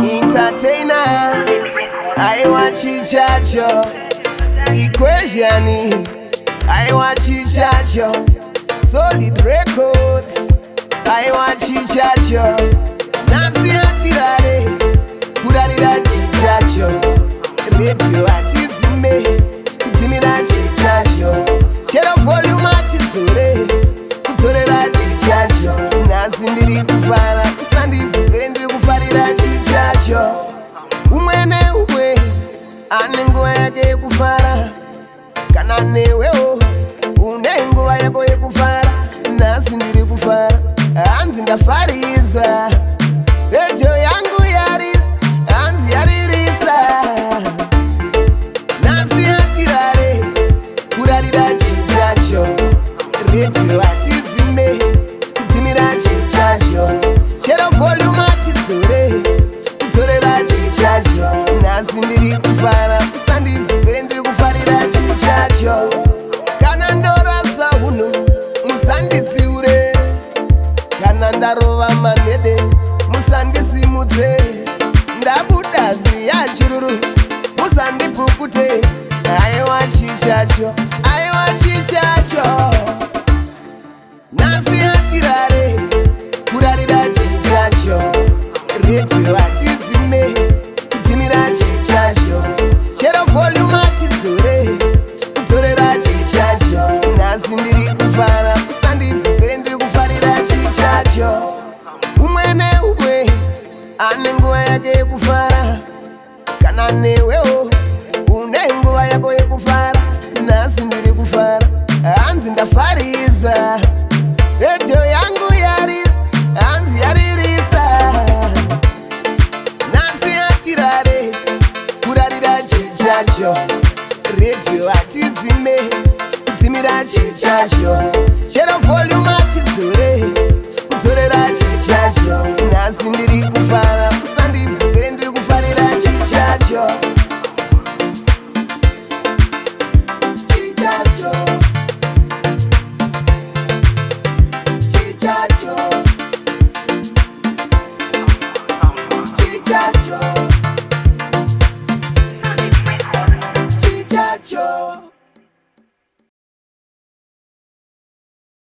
Entertainer, I want chii chacho. Equation, I want chii chacho. Solid records, I want chii chacho. Nancy atirare, kurarira chii chacho. Radio atizime, kutimira chii chacho. Share volume atizure, kutorera chii chacho. Nancy ndiri kufara, kusandivudze ndiri kufarira chii chacho. Umwe ane nguva yake yekufara, kana newewo une nguva yako yekufara. Nhasi ndiri kufara, hanzi ndafarisa. Radio yangu yarira, hanzi yaririsa. Nhasi atirare, kurarira chii chacho. Radio atidzime, kudzimira chii chacho. Share volume atidzore, kudzorera chii chacho. Nhasi ndiri kufara, usandivudze ndiri kufarira chii chacho. Kana ndorasa hunhu, musanditsiure. Kana ndarova manhede, musandisimudze. Ndabuda ziya chiruru, musandipukute. Aiwa chii chacho, aiwa chii chacho. Nhasi atirare, kurarira chii chacho. Radio atidzime, kudzimira chii chacho. Share volume atidzore, kudzorera chii chacho. Nhasi ndiri kufara, usandivudze ndiri kufarira chii chacho. Umwe ane nguva yake yekufara, kana newewo une nguva yako yekufara. Nhasi ndiri kufara, hanzi ndafarisa. Radio yangu yarira, hanzi yaririsa. Nhasi atirare, kurarira chii chacho. Radio atidzime, kudzimira chii chacho. Share volume